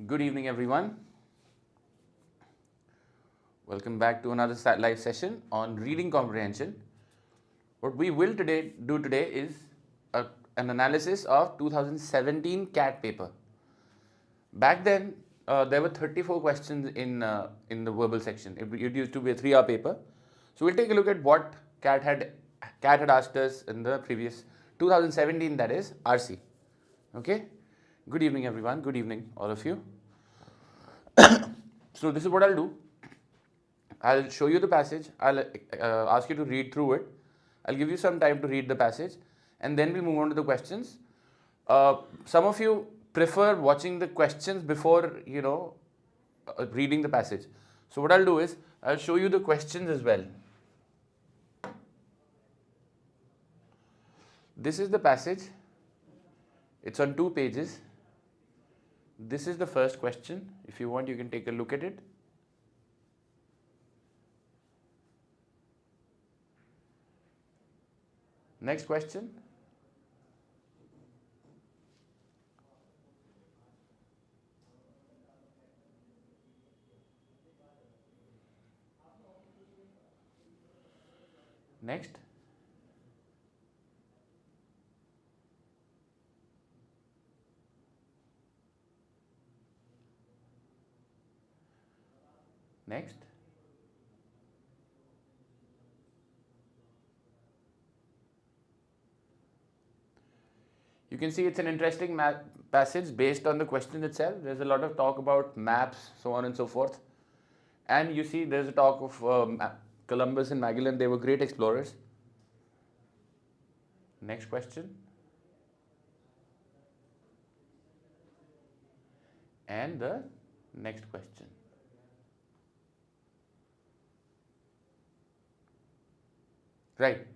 Good evening, everyone. Welcome back to another live session on reading comprehension. What we will do today is an analysis of 2017 CAT paper. Back then, there were 34 questions in the verbal section. It used to be a 3-hour paper. So we'll take a look at what CAT had asked us in the previous 2017, that is RC. Okay. Good evening, everyone. Good evening, all of you. So this is what I'll do. I'll show you the passage. I'll ask you to read through it. I'll give you some time to read the passage, and then we'll move on to the questions. Some of you prefer watching the questions before reading the passage. So what I'll do is I'll show you the questions as well. This is the passage. It's on 2 pages. This is the first question. If you want, you can take a look at it. Next question. Next. Next. You can see it's an interesting passage based on the question itself. There's a lot of talk about maps, so on and so forth. And you see there's a talk of Columbus and Magellan. They were great explorers. Next question. And the next question. Right.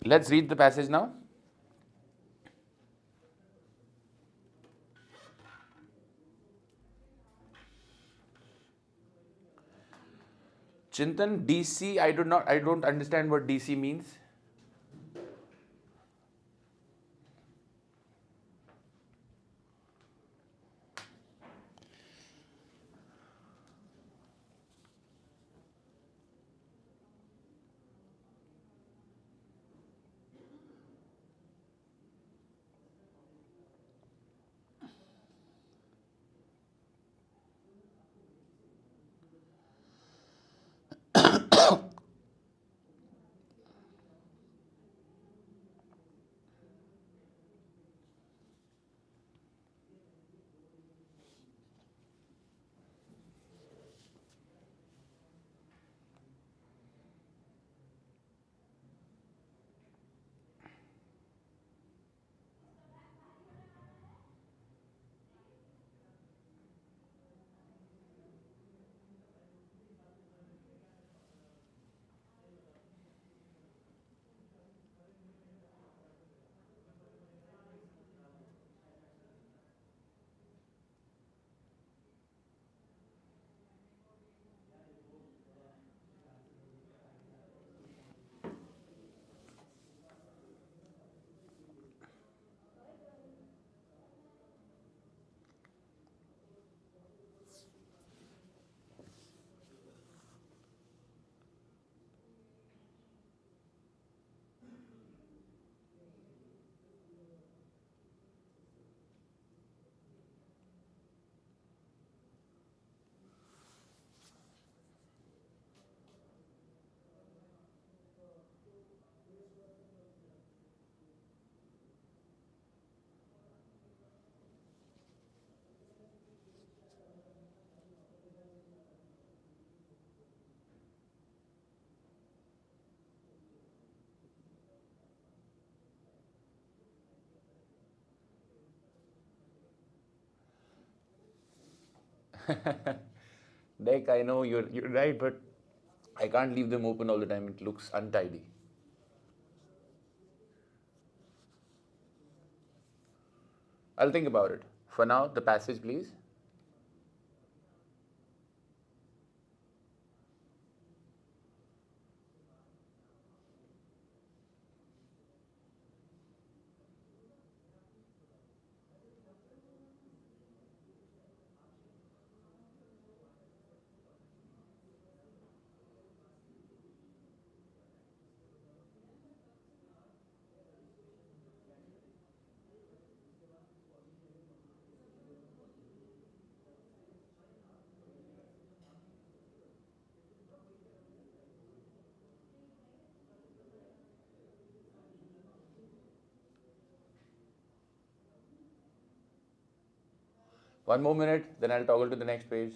Let's read the passage now. Chintan, DC, I don't understand what DC means. Deck, I know you're right, but I can't leave them open all the time. It looks untidy. I'll think about it. For now, the passage, please. One more minute, then I'll toggle to the next page.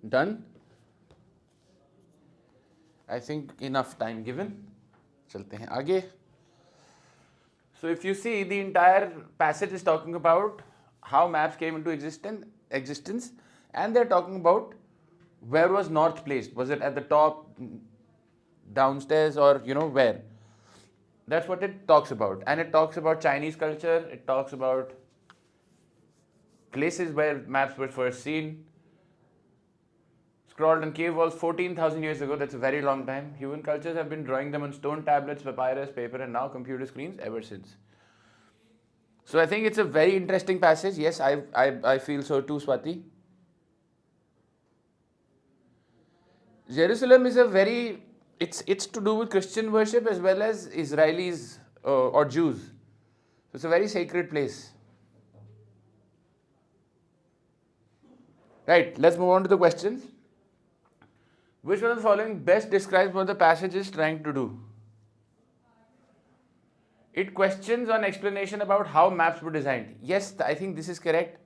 Done? I think enough time given. चलते हैं आगे. So if you see, the entire passage is talking about how maps came into existence, and they're talking about where was north placed. Was it at the top, downstairs, or where? That's what it talks about. And it talks about Chinese culture. It talks about places where maps were first seen. Scrawled on cave walls 14,000 years ago. That's a very long time. Human cultures have been drawing them on stone tablets, papyrus, paper, and now computer screens ever since. So I think it's a very interesting passage. Yes, I feel so too, Swati. Jerusalem is a very, it's to do with Christian worship as well as Israelis or Jews. So it's a very sacred place. Right, let's move on to the questions. Which one of the following best describes what the passage is trying to do? It questions on explanation about how maps were designed. Yes, I think this is correct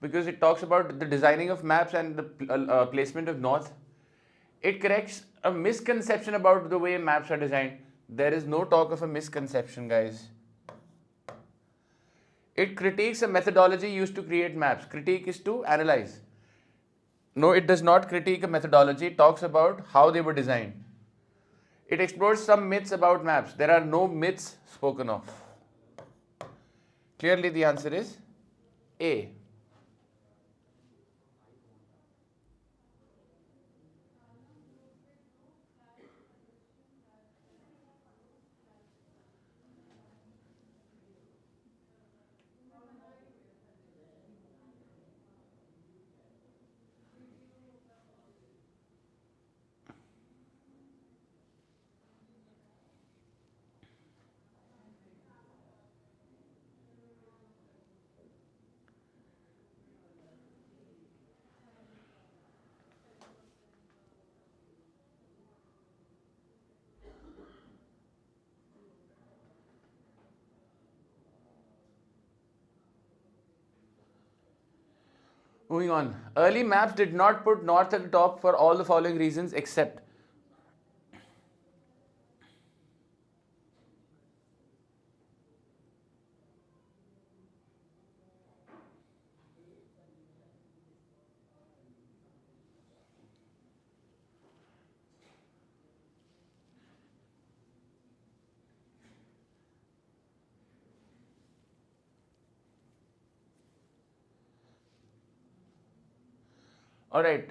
because it talks about the designing of maps and the placement of north. It corrects a misconception about the way maps are designed. There is no talk of a misconception, guys. It critiques a methodology used to create maps. Critique is to analyze. No, it does not critique a methodology. It talks about how they were designed. It explores some myths about maps. There are no myths spoken of. Clearly, the answer is A. Moving on. Early maps did not put north at the top for all the following reasons except. Alright.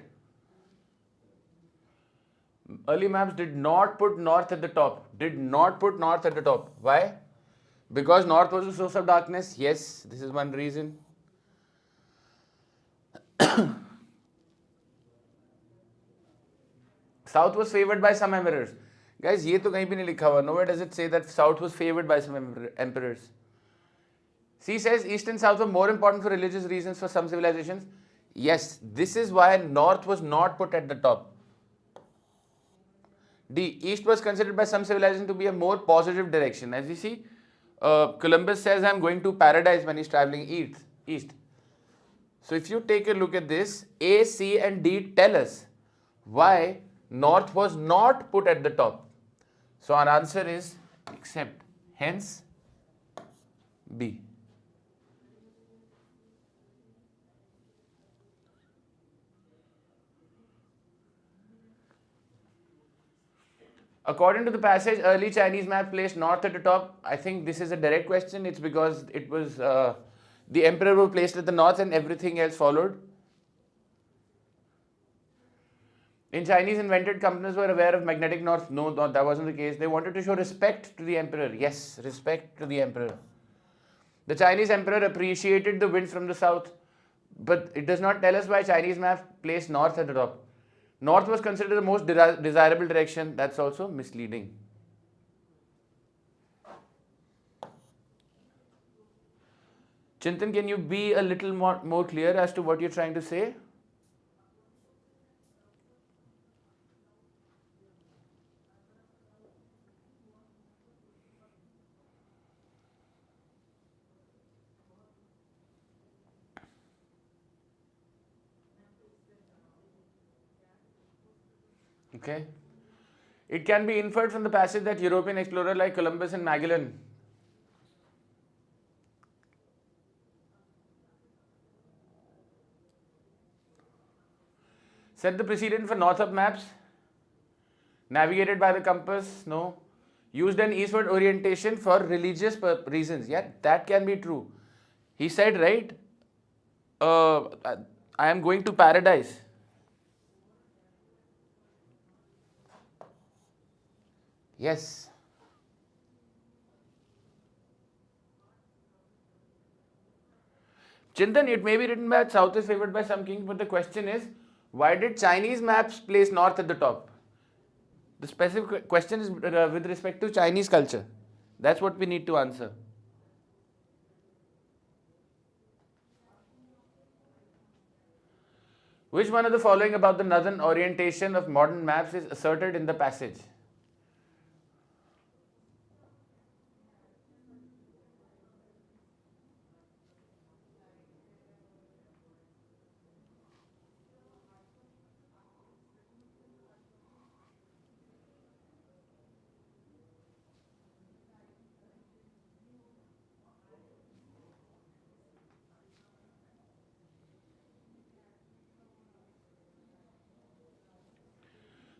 Early maps did not put north at the top. Did not put north at the top. Why? Because north was the source of darkness. Yes, this is one reason. South was favored by some emperors. Guys, ये तो कहीं भी नहीं लिखा हुआ. Nowhere does it say that South was favored by some emperors. C says East and South were more important for religious reasons for some civilizations. Yes, this is why North was not put at the top. D. East was considered by some civilizations to be a more positive direction. As you see, Columbus says, I'm going to paradise when he's traveling east. So if you take a look at this, A, C and D tell us why North was not put at the top. So our answer is except, hence B. According to the passage, early Chinese map placed north at the top. I think this is a direct question. It's because it was the emperor was placed at the north and everything else followed. In Chinese invented companies were aware of magnetic north. No, that wasn't the case. They wanted to show respect to the emperor. Yes, respect to the emperor. The Chinese emperor appreciated the winds from the south, but it does not tell us why Chinese maps placed north at the top. North was considered the most desirable direction. That's also misleading. Chintan, can you be a little more clear as to what you're trying to say? Okay. It can be inferred from the passage that European explorer like Columbus and Magellan set the precedent for north-up maps, navigated by the compass, no. Used an eastward orientation for religious reasons. Yeah, that can be true. He said, right, I am going to paradise. Yes. Chintan, it may be written that south is favored by some kings, but the question is, why did Chinese maps place north at the top? The specific question is with respect to Chinese culture. That's what we need to answer. Which one of the following about the northern orientation of modern maps is asserted in the passage?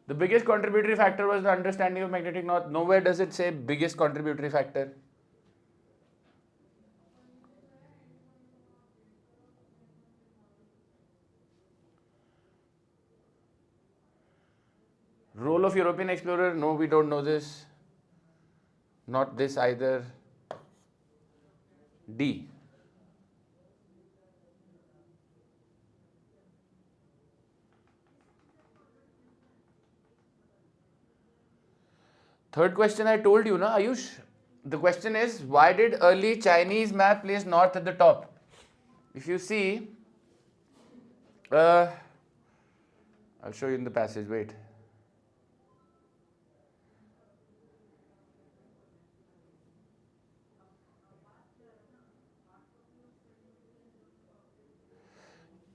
The biggest contributory factor was the understanding of magnetic north. Nowhere does it say biggest contributory factor. Role of European explorer? No, we don't know this. Not this either. D. Third question I told you, na Ayush. The question is, why did early Chinese map place north at the top? If you see, I'll show you in the passage, wait.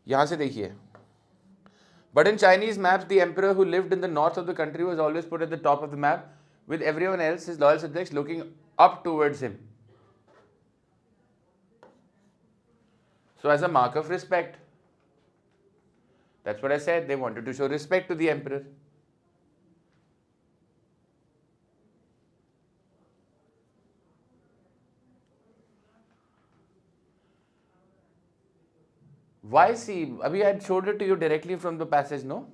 यहाँ से देखिए. But in Chinese maps, the emperor who lived in the north of the country was always put at the top of the map, with everyone else, his loyal subjects, looking up towards him. So as a mark of respect. That's what I said. They wanted to show respect to the emperor. Why see? Abhi I had showed it to you directly from the passage, no?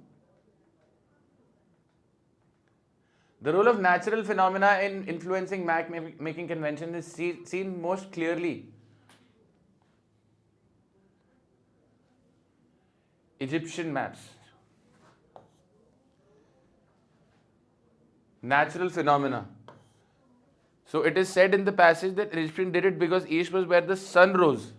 The role of natural phenomena in influencing map making convention is seen most clearly. Egyptian maps. Natural phenomena. So it is said in the passage that Egyptian did it because east was where the sun rose.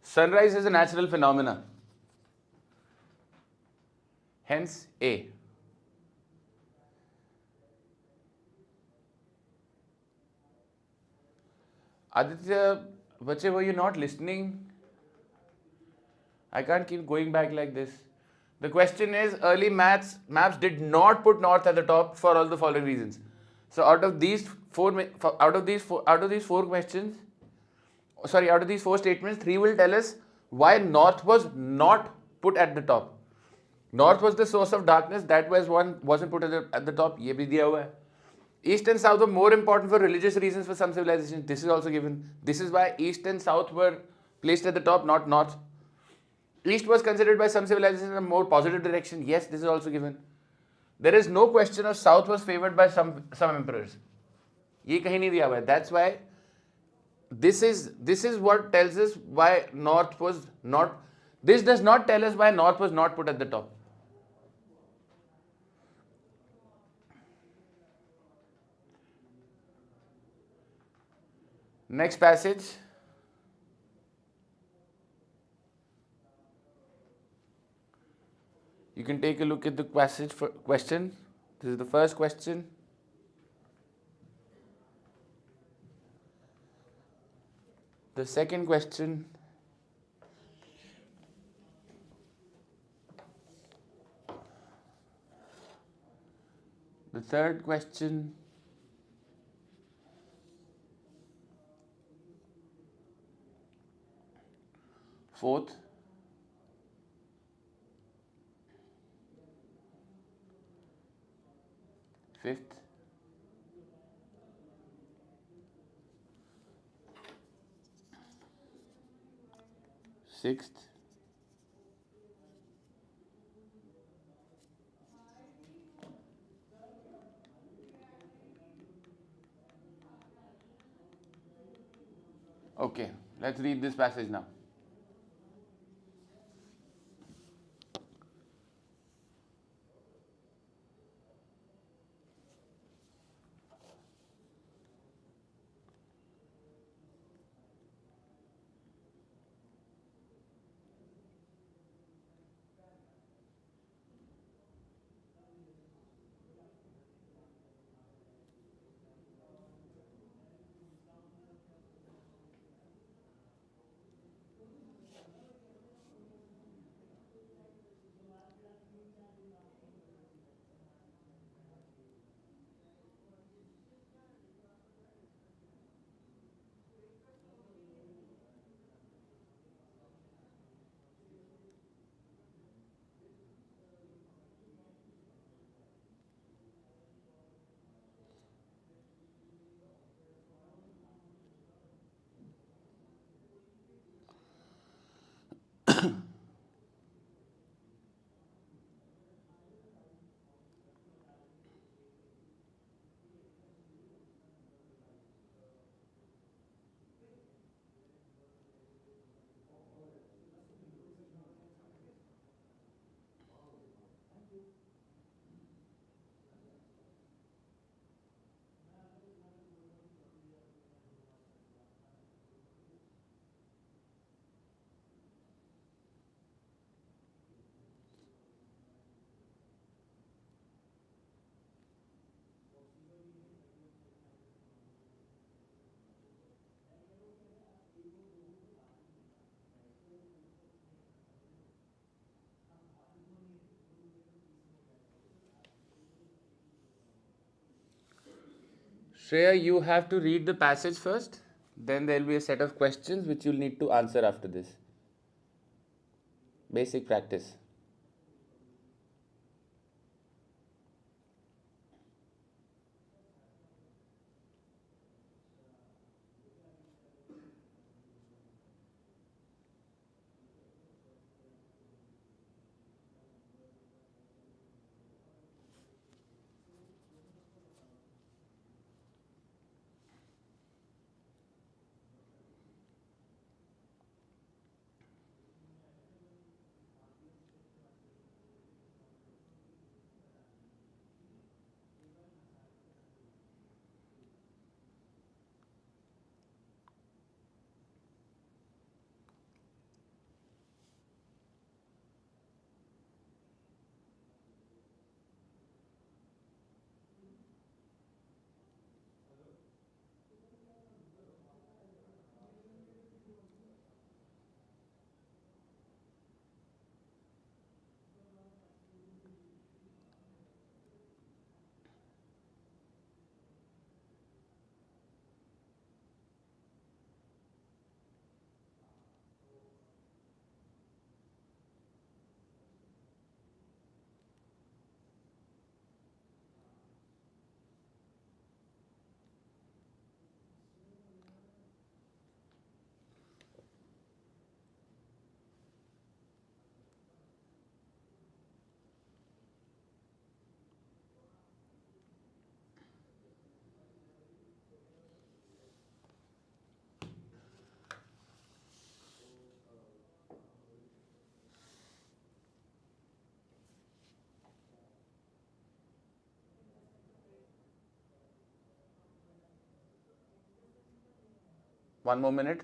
Sunrise is a natural phenomena. Hence A. Aditya, Bache, were you not listening? I can't keep going back like this. The question is, early maps did not put north at the top for all the following reasons. So out of these four statements, three will tell us why north was not put at the top. North was the source of darkness. That was one wasn't put at the top. ये भी दिया हुआ है. East and South were more important for religious reasons for some civilizations. This is also given. This is why East and South were placed at the top, not North. East was considered by some civilizations in a more positive direction. Yes, this is also given. There is no question of South was favored by some emperors. ये कहीं नहीं दिया हुआ है. That's why this is what tells us why North was not. This does not tell us why North was not put at the top. Next passage. You can take a look at the passage for question. This is the first question. The second question. The third question. Fourth. Fifth. Sixth. Okay, let's read this passage now. Shreya, you have to read the passage first. Then there will be a set of questions which you'll need to answer after this. Basic practice. One more minute.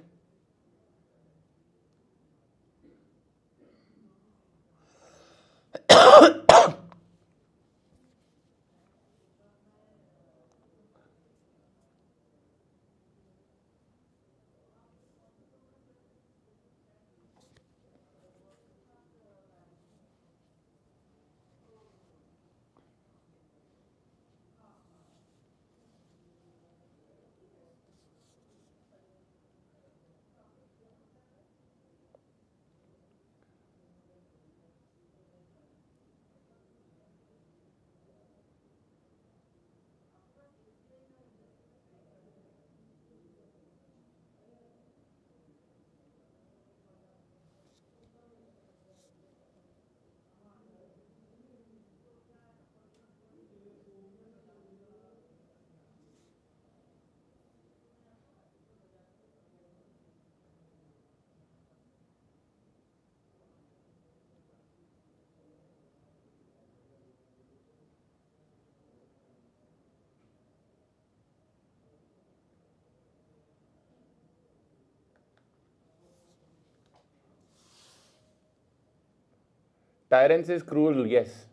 Tyrants is cruel, yes.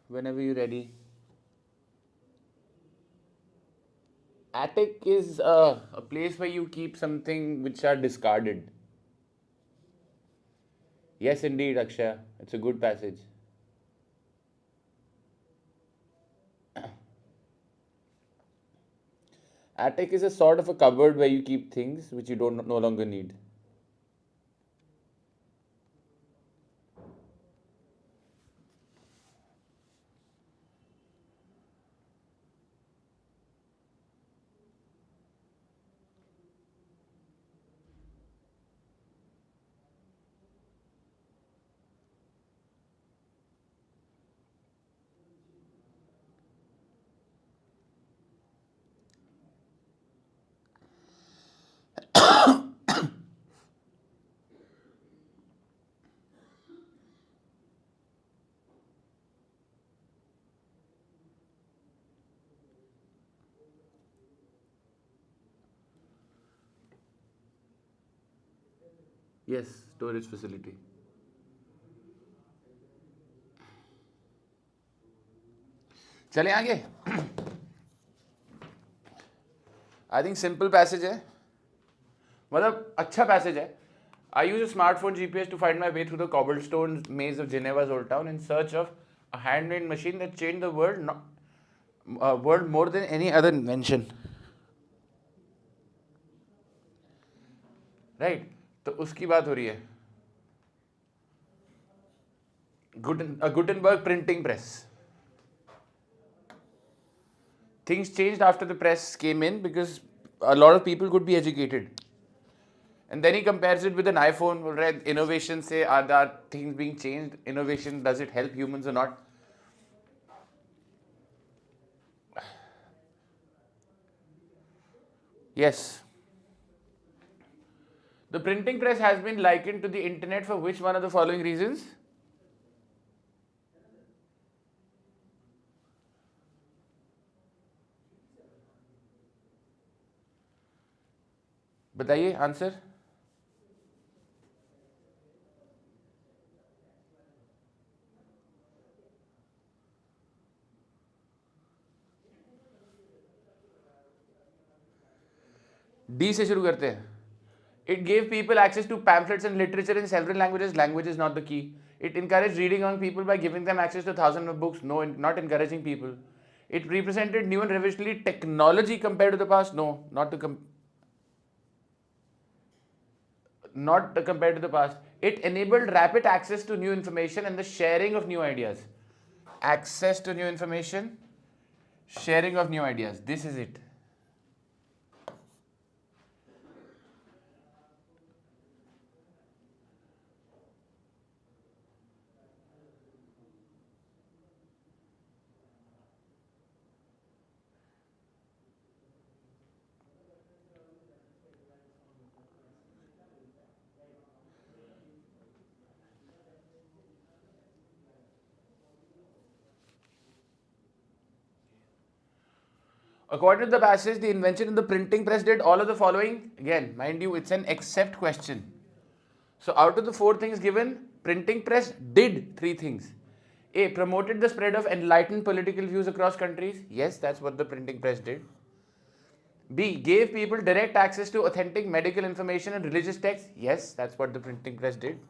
whenever you're ready. Attic is a place where you keep something which are discarded. Yes, indeed, Akshay. It's a good passage. Attic is a sort of a cupboard where you keep things which you don't no longer need. Yes, storage facility. चलें आगे. I think simple passage है, मतलब अच्छा passage है. I use a smartphone GPS to find my way through the cobblestone maze of Geneva's old town in search of a handmade machine that changed the world, world more than any other invention. Right? तो उसकी बात हो रही है. Gutenberg printing press. Things changed after the press came in because a lot of people could be educated. And then he compares it with an iPhone. Right? Innovation, say, are there things being changed? Innovation, does it help humans or not? Yes. The printing press has been likened to the internet for which one of the following reasons? बताइए answer. D से शुरू करते हैं. It gave people access to pamphlets and literature in several languages. Language is not the key. It encouraged reading among people by giving them access to thousands of books. No, not encouraging people. It represented new and revolutionary technology compared to the past. No, not compared to the past. It enabled rapid access to new information and the sharing of new ideas. Access to new information, sharing of new ideas. This is it. According to the passage, the invention of the printing press did all of the following. Again, mind you, it's an except question. So out of the 4 things given, printing press did 3 things. A, promoted the spread of enlightened political views across countries. Yes, that's what the printing press did. B, gave people direct access to authentic medical information and religious texts. Yes, that's what the printing press did.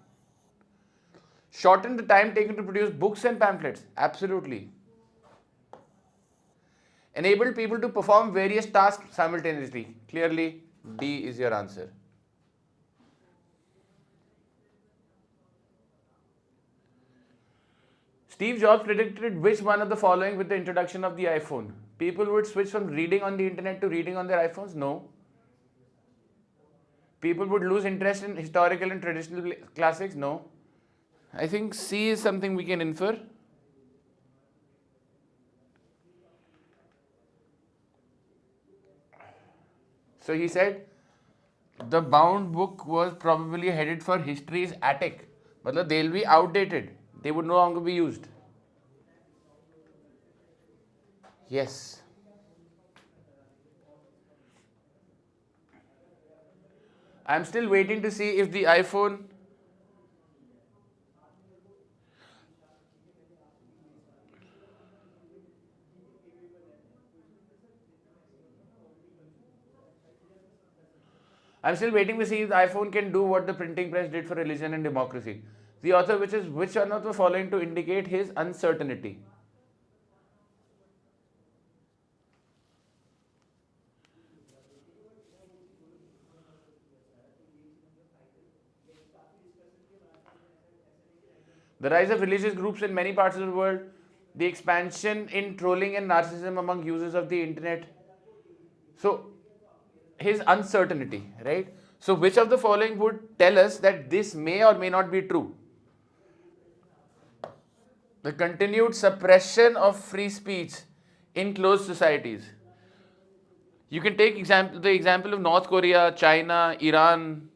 Shortened the time taken to produce books and pamphlets. Absolutely. Enabled people to perform various tasks simultaneously. Clearly, D is your answer. Steve Jobs predicted which one of the following with the introduction of the iPhone? People would switch from reading on the internet to reading on their iPhones? No. People would lose interest in historical and traditional classics? No. I think C is something we can infer. So he said the bound book was probably headed for history's attic. Matlab they'll be outdated. They would no longer be used. Yes. I'm still waiting to see if the iPhone. I'm still waiting to see if the iPhone can do what the printing press did for religion and democracy. The author, which one of the following to indicate his uncertainty? The rise of religious groups in many parts of the world, the expansion in trolling and narcissism among users of the internet. So, his uncertainty, right? So, which of the following would tell us that this may or may not be true? The continued suppression of free speech in closed societies. You can take the example of North Korea, China, Iran,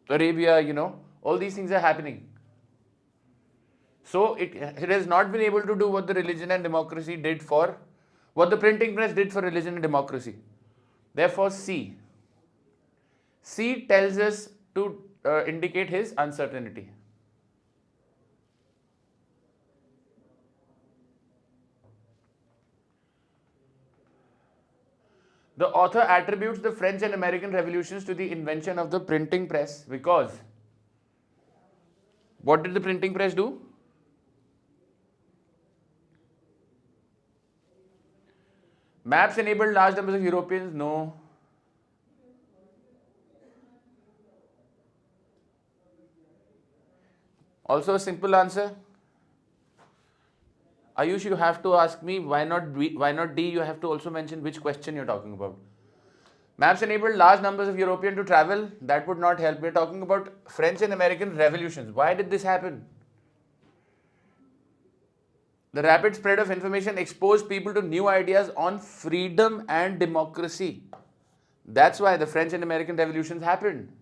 Arabia, all these things are happening. So it has not been able to do what the religion and democracy did for, what the printing press did for religion and democracy. Therefore, C. C tells us to indicate his uncertainty. The author attributes the French and American revolutions to the invention of the printing press because what did the printing press do? Maps enabled large numbers of Europeans? No. Also a simple answer. Ayush, you have to ask me why not D? You have to also mention which question you're talking about. Maps enabled large numbers of Europeans to travel. That would not help. We're talking about French and American revolutions. Why did this happen? The rapid spread of information exposed people to new ideas on freedom and democracy. That's why the French and American revolutions happened.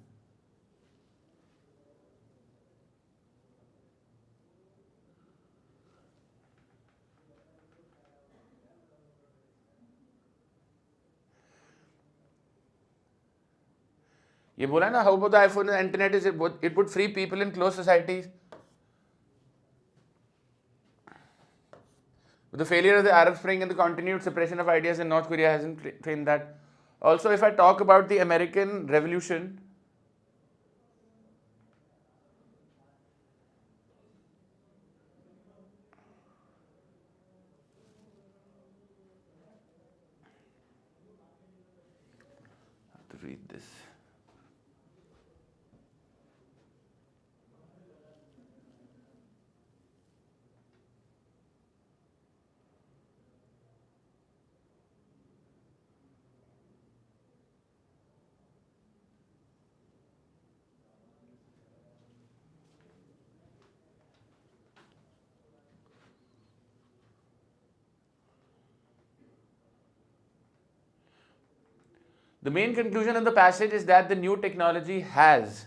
ये बोला ना, how about the iPhone and internet is it would free people in closed societies. With the failure of the Arab Spring and the continued suppression of ideas in North Korea hasn't trained that. Also, if I talk about the American Revolution, I have to read this. The main conclusion of the passage is that the new technology has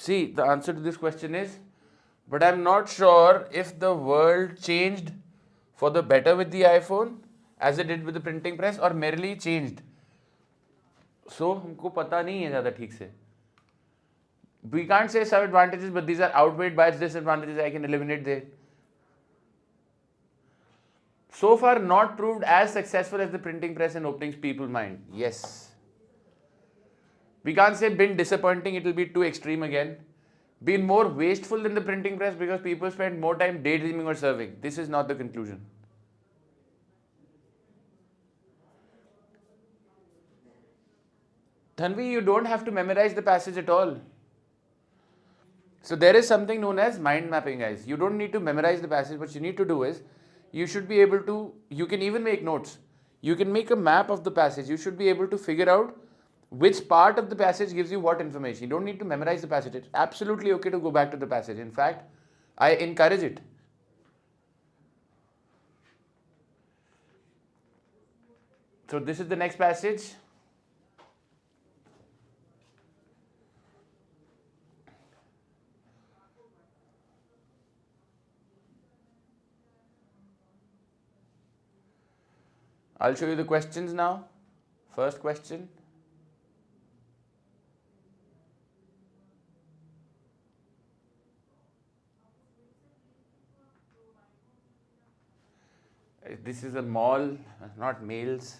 See, the answer to this question is, but I'm not sure if the world changed for the better with the iPhone as it did with the printing press or merely changed. So, हमको पता नहीं है ज़्यादा ठीक से. We can't say some advantages, but these are outweighed by its disadvantages. I can eliminate them. So far, not proved as successful as the printing press in opening people's mind. Yes. We can't say been disappointing, it will be too extreme again. been more wasteful than the printing press because people spend more time daydreaming or serving. This is not the conclusion. Tanvi, you don't have to memorize the passage at all. So there is something known as mind mapping, guys. You don't need to memorize the passage. What you need to do is, you should be able to, you can even make notes. You can make a map of the passage. You should be able to figure out which part of the passage gives you what information. You don't need to memorize the passage. It's absolutely okay to go back to the passage. In fact, I encourage it. So this is the next passage. I'll show you the questions now. First question. This is a mall, not males.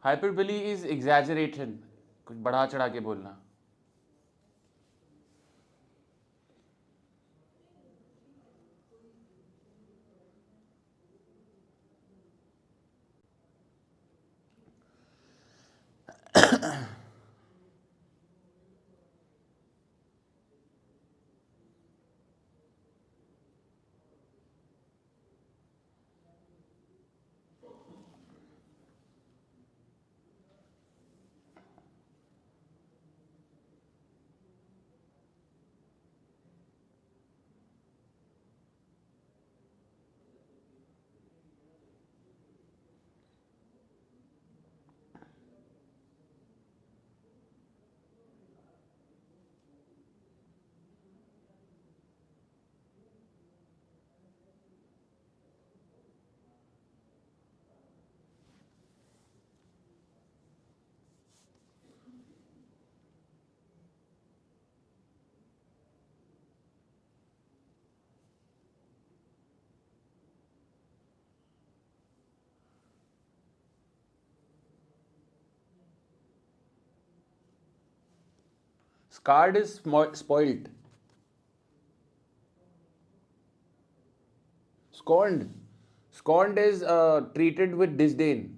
Hyperbole is exaggeration. कुछ बढ़ा चढ़ा के बोलना. Scarred is spoilt. Scorned. Scorned is treated with disdain.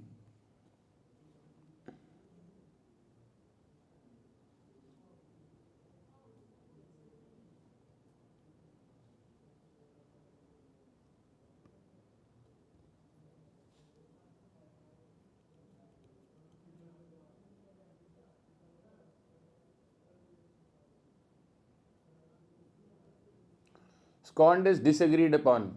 Scorned is disagreed upon.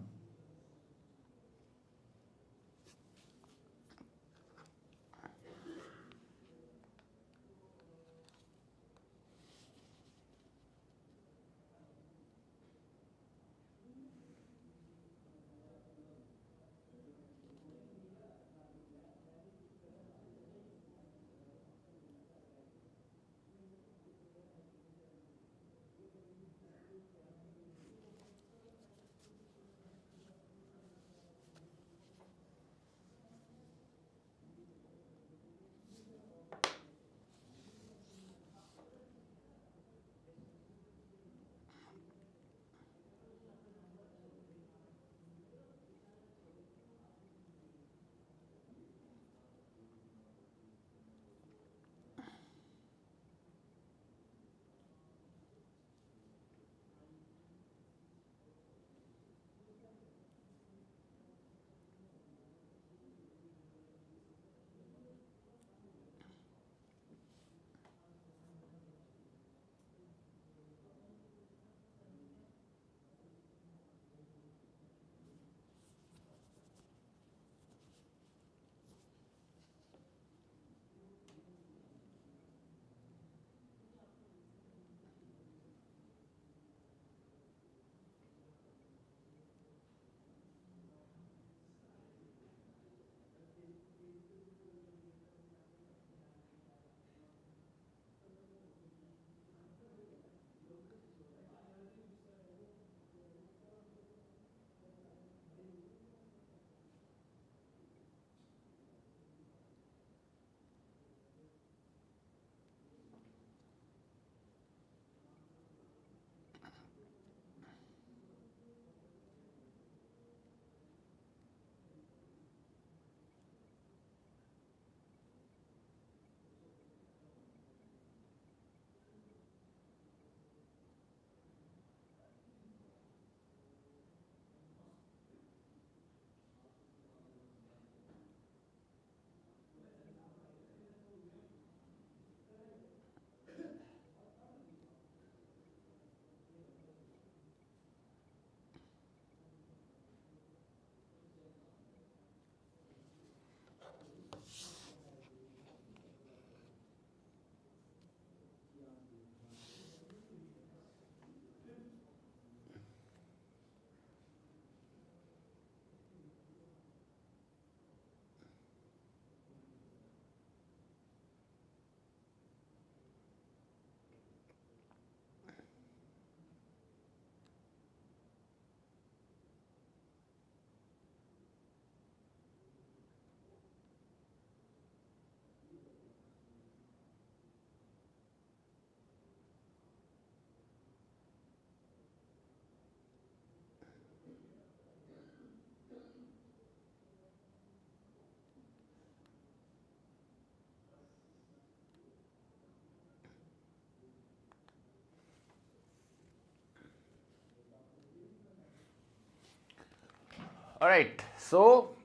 All right. So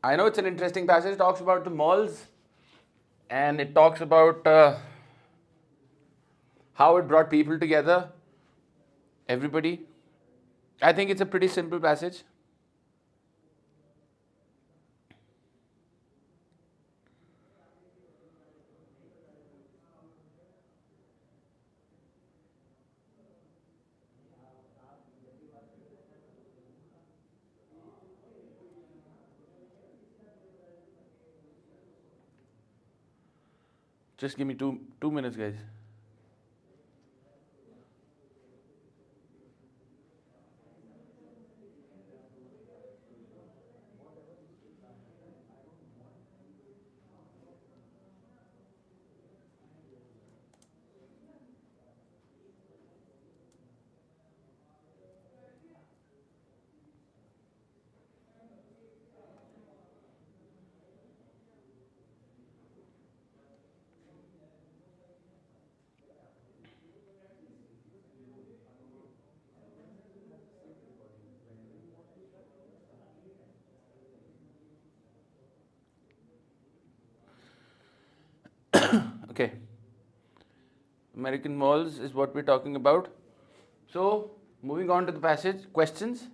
I know it's an interesting passage. It talks about the malls, and it talks about how it brought people together, everybody. I think it's a pretty simple passage. Just give me two minutes, guys. Okay. American malls is what we're talking about. So, moving on to the passage, questions.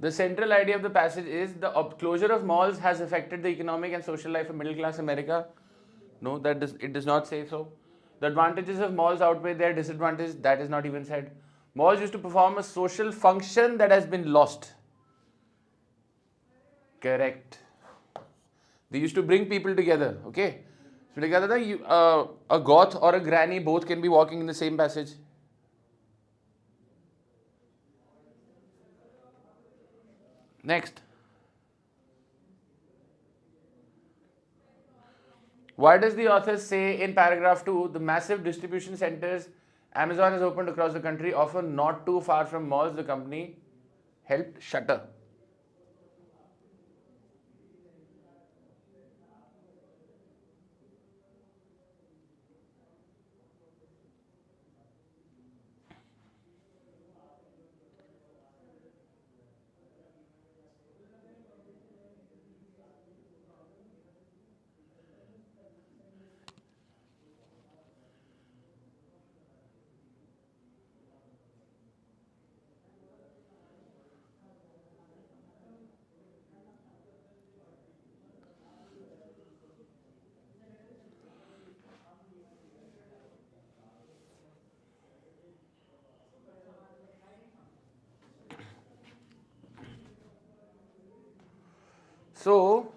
The central idea of the passage is the closure of malls has affected the economic and social life of middle class America. No, it does not say so. The advantages of malls outweigh their disadvantages. That is not even said. Malls used to perform a social function that has been lost. Correct. They used to bring people together. Okay. So together, a goth or a granny both can be walking in the same passage. Next. Why does the author say in paragraph 2 the massive distribution centers Amazon has opened across the country, often not too far from malls the company helped shutter? So,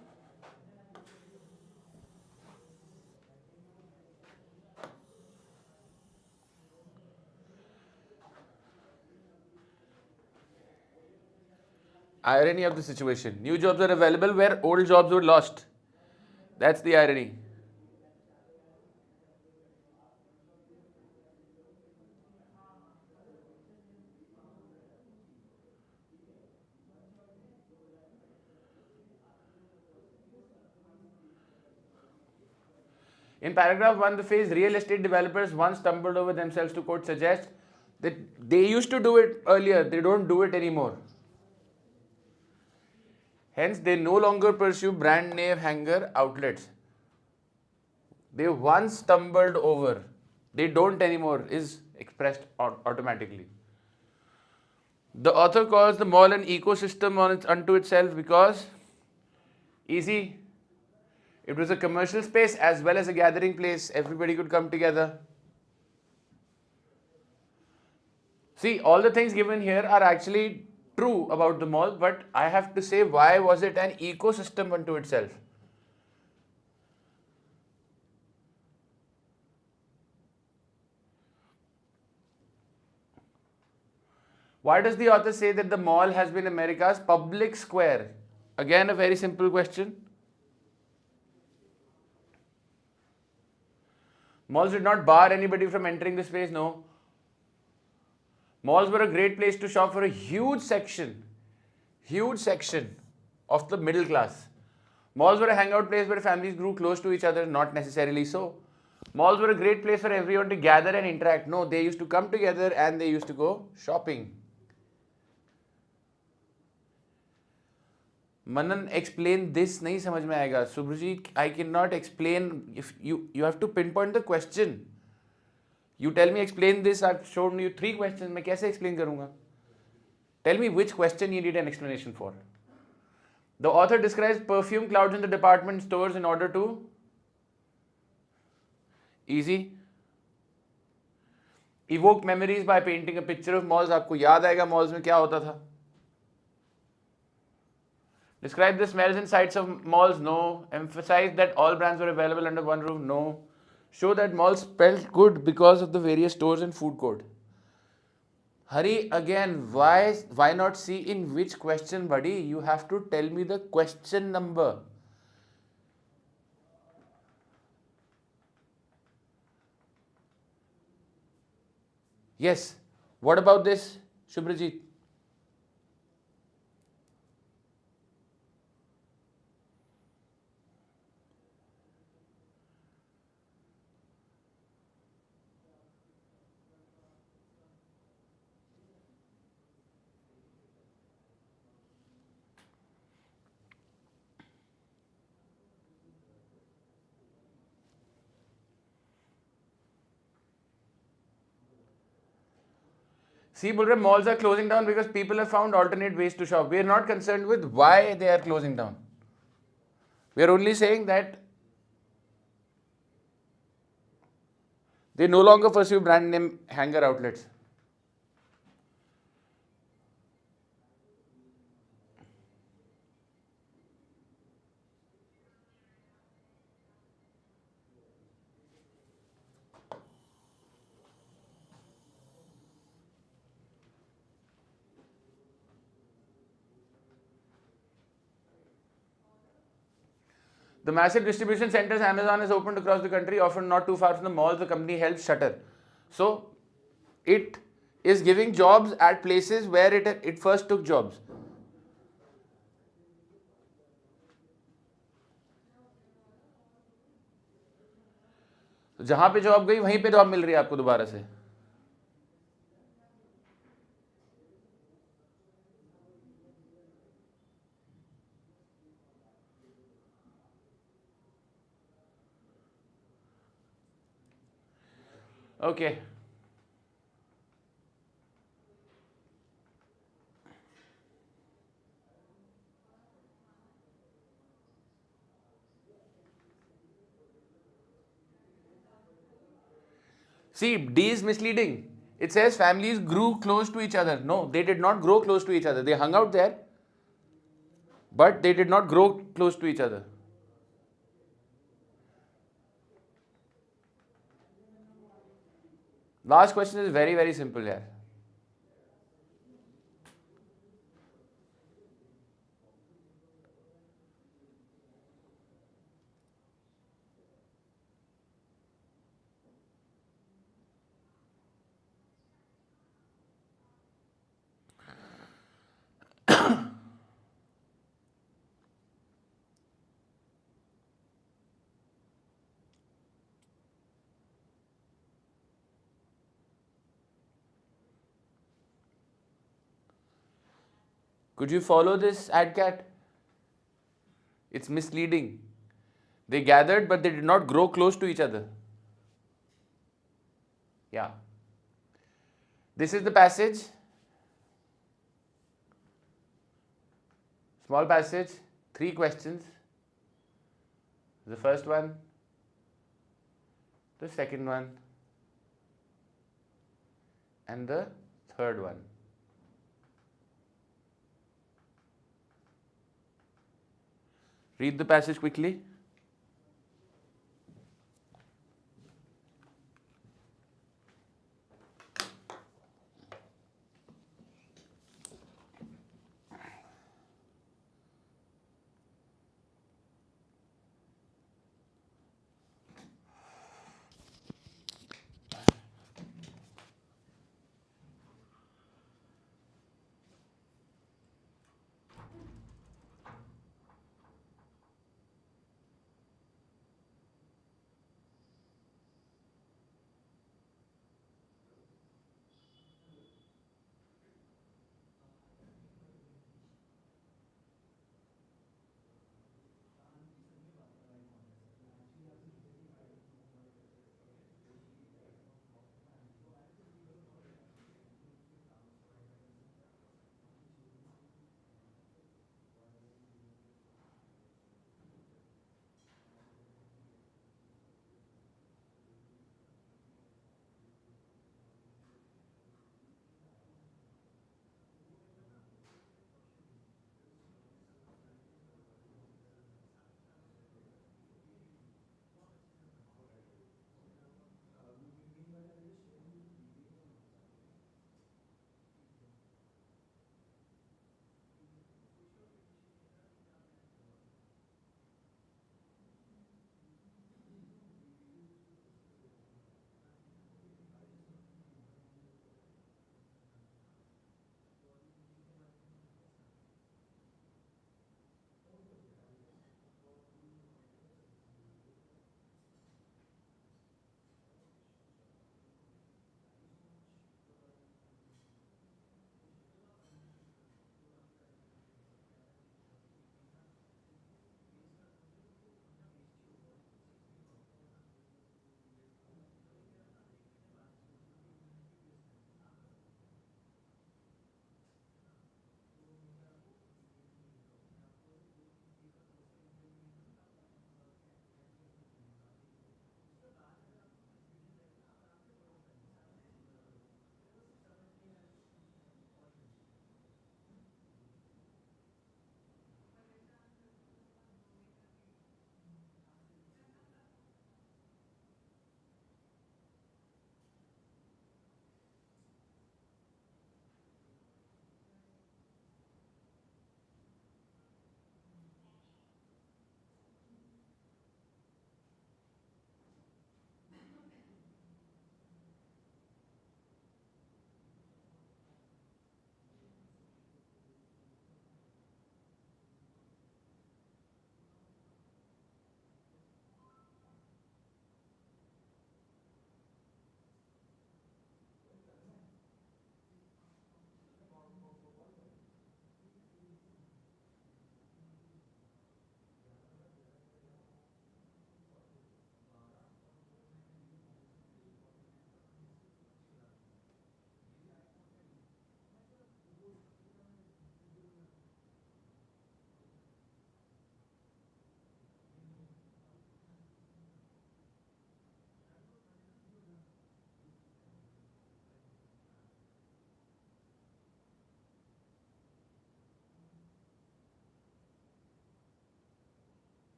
irony of the situation. New jobs are available where old jobs were lost. That's the irony. In paragraph 1, the phrase real estate developers once stumbled over themselves to quote suggests that they used to do it earlier, they don't do it anymore. Hence, they no longer pursue brand name hanger outlets. They once stumbled over. They don't anymore is expressed automatically. The author calls the mall an ecosystem unto itself because easy. It was a commercial space as well as a gathering place. Everybody could come together. See, all the things given here are actually true about the mall, but I have to say, why was it an ecosystem unto itself? Why does the author say that the mall has been America's public square? Again, a very simple question. Malls did not bar anybody from entering the space, no. Malls were a great place to shop for a huge section of the middle class. Malls were a hangout place where families grew close to each other, not necessarily so. Malls were a great place for everyone to gather and interact. No, they used to come together and they used to go shopping. Manan, explain this नहीं समझ में आएगा. Subhrajit, I cannot explain. If you have to pinpoint the question. You tell me explain this. I've shown you 3 questions. मैं कैसे explain करूँगा? Tell me which question you need an explanation for. The author describes perfume clouds in the department stores in order to easy evoke memories by painting a picture of malls. आपको याद आएगा malls में क्या होता था? Describe the smells and sights of malls. No. Emphasize that all brands were available under one roof. No. Show that malls smelled good because of the various stores and food court. Hari, again, why not see in which question, buddy? You have to tell me the question number. Yes. What about this, Shubhrajit? See, बोल रहे malls are closing down because people have found alternate ways to shop. We are not concerned with why they are closing down. We are only saying that they no longer pursue brand name hanger outlets. The massive distribution centers Amazon has opened across the country, often not too far from the malls the company helps shutter. So, it is giving jobs at places where it first took jobs. जहां पे job गई वहीं पे job मिल रही है आपको दोबारा से. Okay. See, D is misleading. It says families grew close to each other. No, they did not grow close to each other. They hung out there, but they did not grow close to each other. Last question is very, very simple here. Could you follow this ad cat? It's misleading. They gathered, but they did not grow close to each other. Yeah. This is the passage. Small passage, 3 questions. The first one, the second one, and the third one. Read the passage quickly.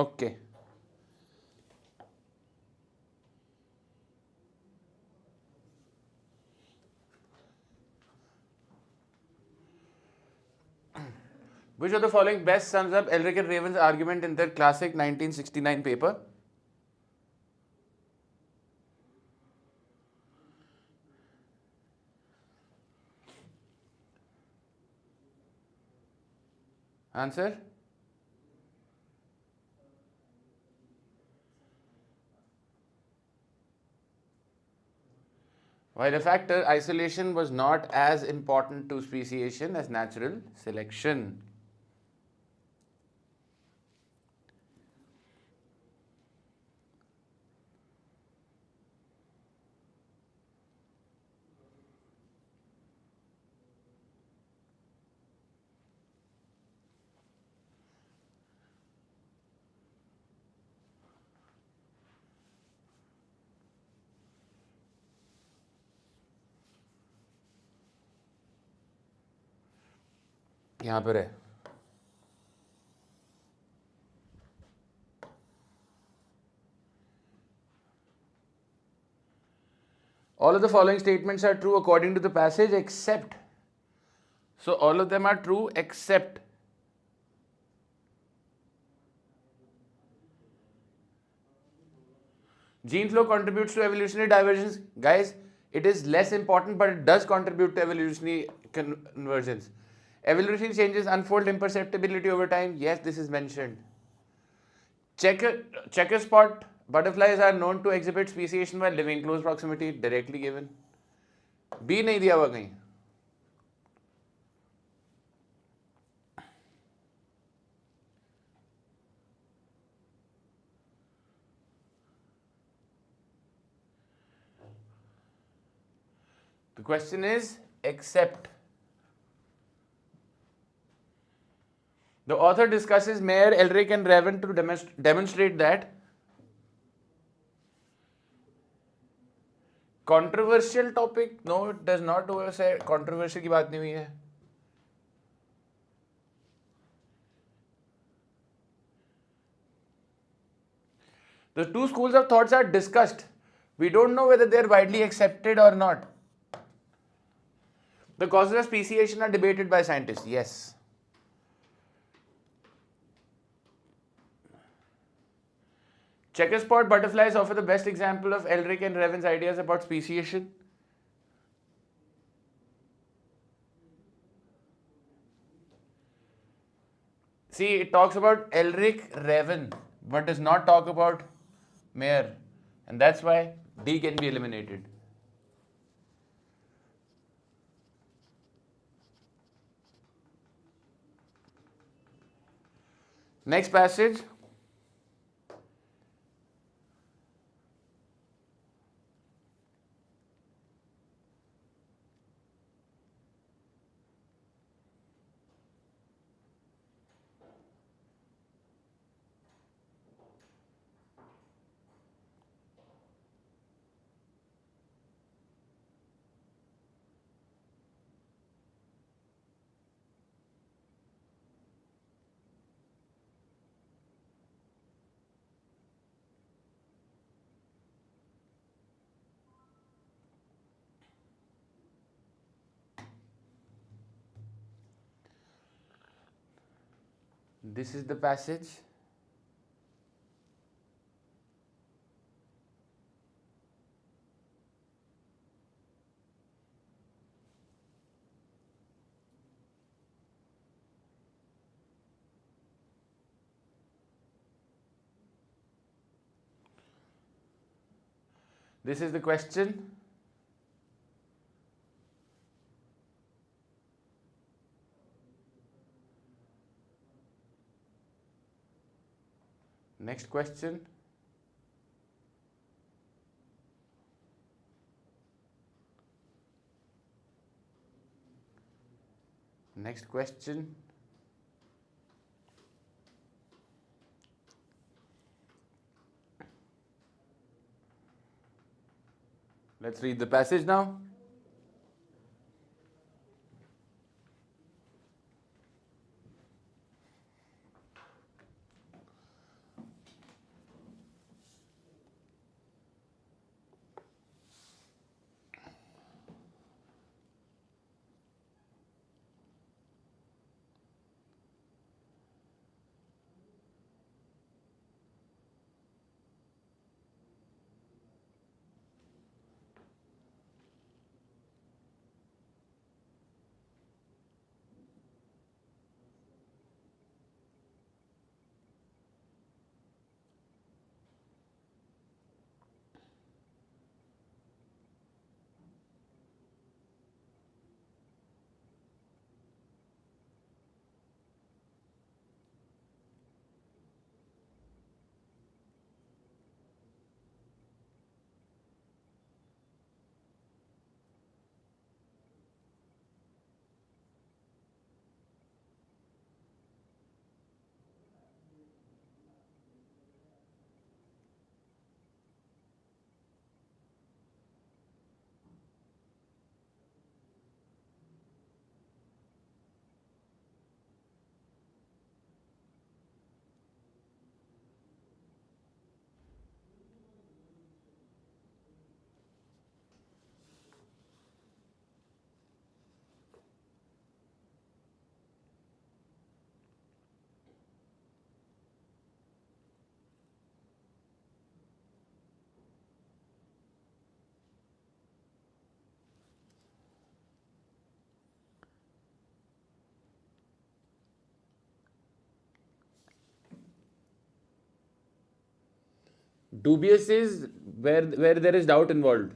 Okay. Which of the following best sums up Elric and Raven's argument in their classic 1969 paper? Answer? While a factor, isolation was not as important to speciation as natural selection. यहाँ पर है. All of the following statements are true according to the passage except. So all of them are true except. Gene flow contributes to evolutionary divergence. Guys, it is less important, but it does contribute to evolutionary convergence. Evolutionary changes unfold imperceptibility over time. Yes, this is mentioned. Checker spot butterflies are known to exhibit speciation while living in close proximity. Directly given. B नहीं दिया हुआ कहीं. The question is except. The author discusses Mayer, Elric and Raven to demonstrate that controversial topic. No, it does not say controversial की बात नहीं हुई है. The two schools of thoughts are discussed. We don't know whether they are widely accepted or not. The causes of speciation are debated by scientists. Yes. Checker spot butterflies offer the best example of Elric and Raven's ideas about speciation. See, it talks about Elric, Raven, but does not talk about Mayer. And that's why D can be eliminated. Next passage. This is the passage. This is the question. Next question. Next question. Let's read the passage now. Dubious is where there is doubt involved.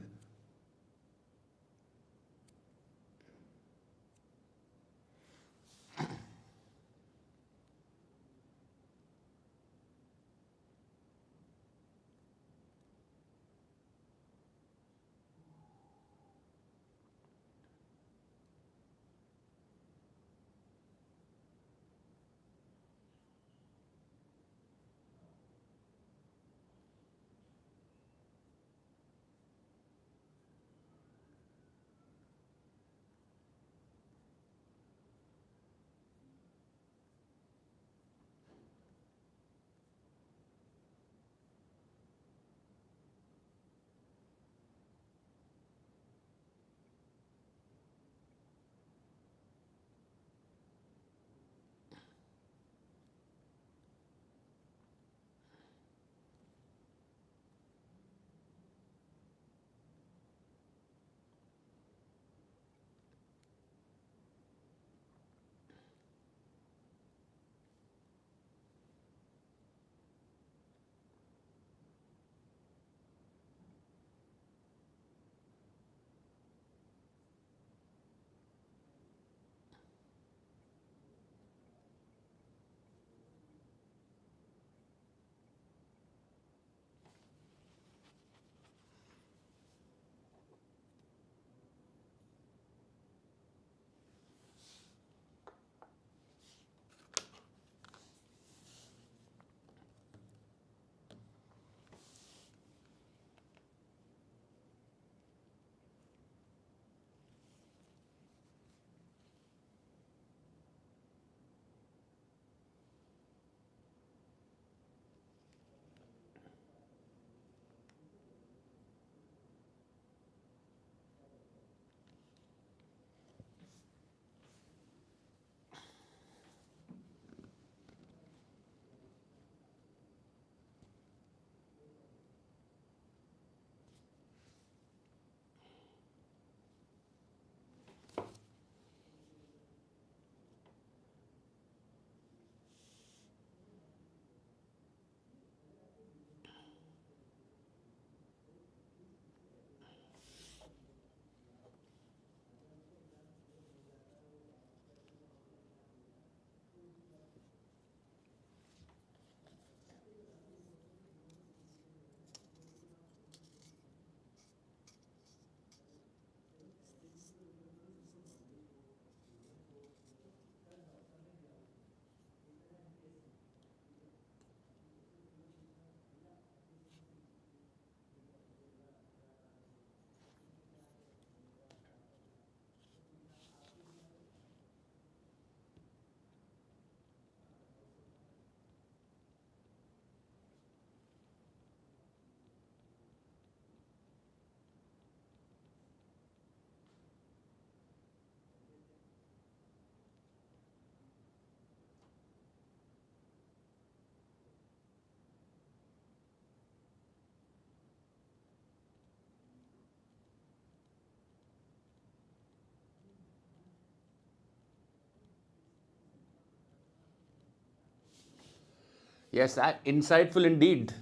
Yes, insightful indeed.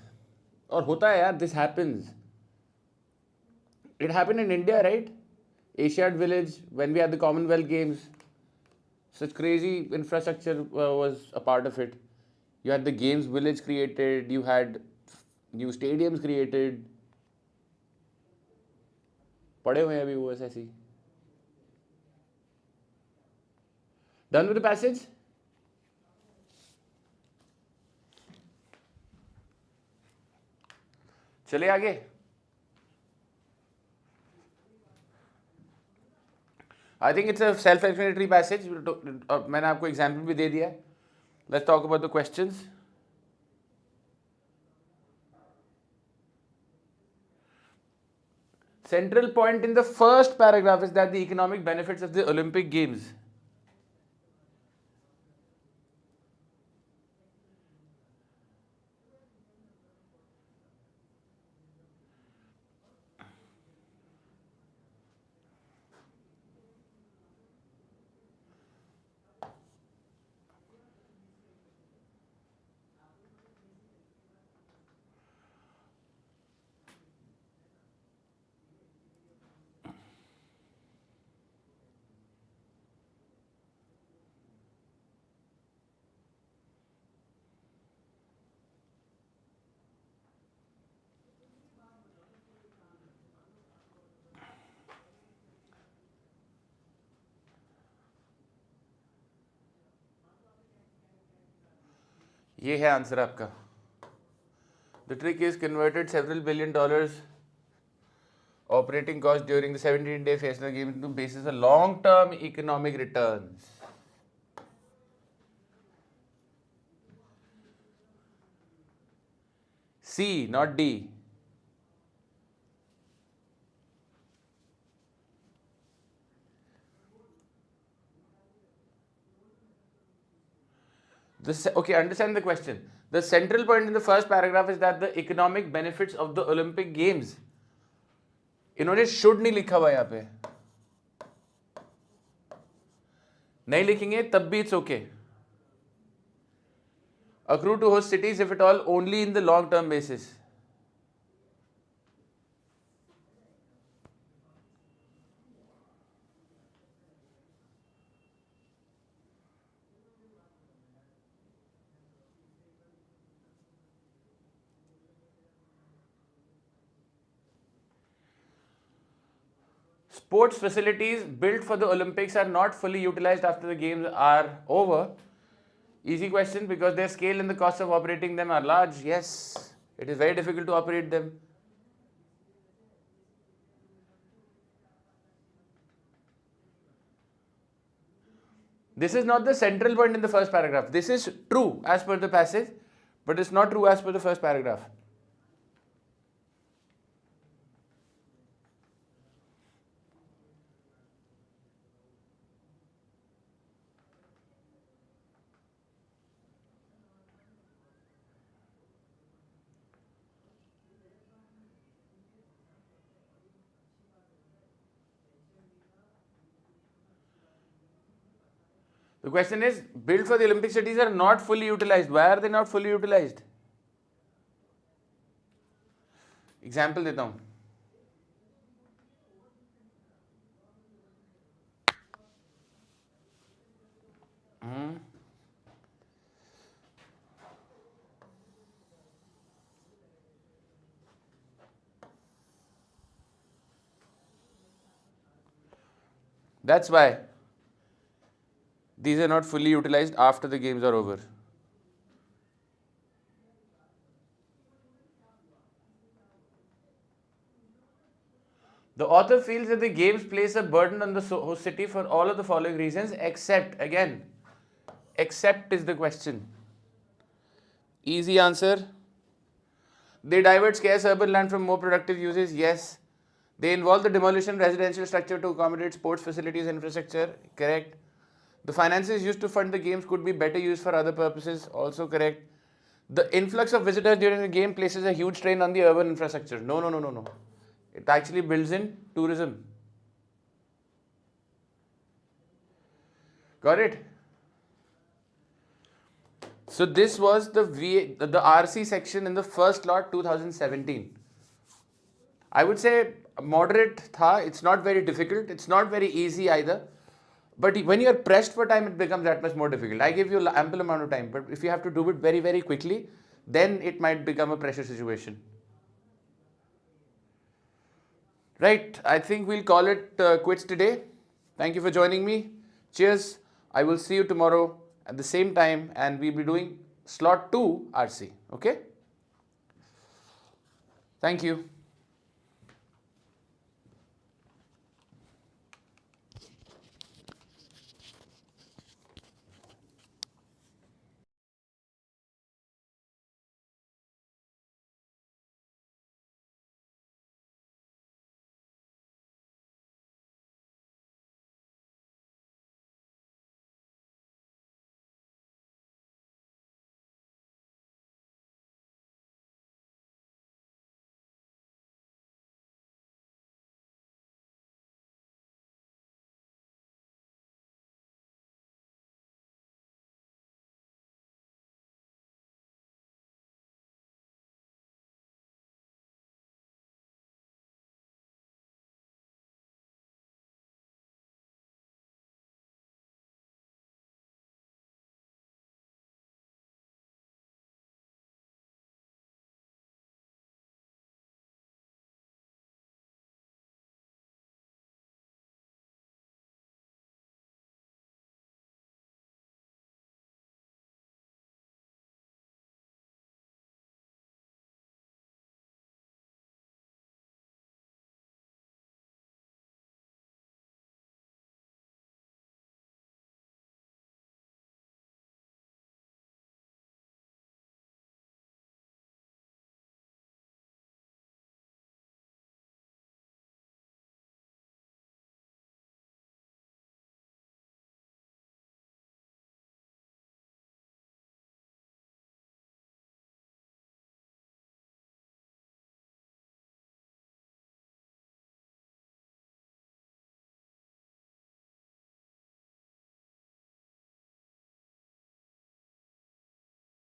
और होता है यार, this happens. It happened in India, right? Asiad Village, when we had the Commonwealth Games, such crazy infrastructure was a part of it. You had the Games Village created, you had new stadiums created. पड़े हुए हैं अभी वो ऐसे ही. Done with the passage? चले आगे. I think it's a self-explanatory passage. मैंने आपको example भी दे दिया है. Let's talk about the questions. Central point in the first paragraph is that the economic benefits of the Olympic Games. ये है answer आपका. The trick is converted several billion dollars operating cost during the 17-day phase of the game into basis of long-term economic returns. C, not D. Okay, understand the question. The central point in the first paragraph is that the economic benefits of the Olympic Games. इन्होंने should नहीं लिखा हुआ यहाँ पे. नहीं लिखेंगे तब भी it's okay. Accrue to host cities if at all only in the long term basis. Sports facilities built for the Olympics are not fully utilized after the games are over. Easy question, because their scale and the cost of operating them are large. Yes, it is very difficult to operate them. This is not the central point in the first paragraph. This is true as per the passage, but it's not true as per the first paragraph. The question is, built for the Olympic cities are not fully utilized. Why are they not fully utilized? Example देता हूँ. That's why these are not fully utilized after the games are over. The author feels that the games place a burden on the host city for all of the following reasons, except, again, except is the question. Easy answer. They divert scarce urban land from more productive uses. Yes. They involve the demolition of residential structure to accommodate sports facilities and infrastructure. Correct. The finances used to fund the games could be better used for other purposes. Also correct. The influx of visitors during the game places a huge strain on the urban infrastructure. No. It actually builds in tourism. Got it? So this was the RC section in the first lot 2017. I would say moderate tha. It's not very difficult. It's not very easy either. But when you are pressed for time, it becomes that much more difficult. I give you ample amount of time, but if you have to do it very, very quickly, then it might become a pressure situation. Right, I think we'll call it quits today. Thank you for joining me. Cheers. I will see you tomorrow at the same time, and we'll be doing slot 2 RC. Okay? Thank you.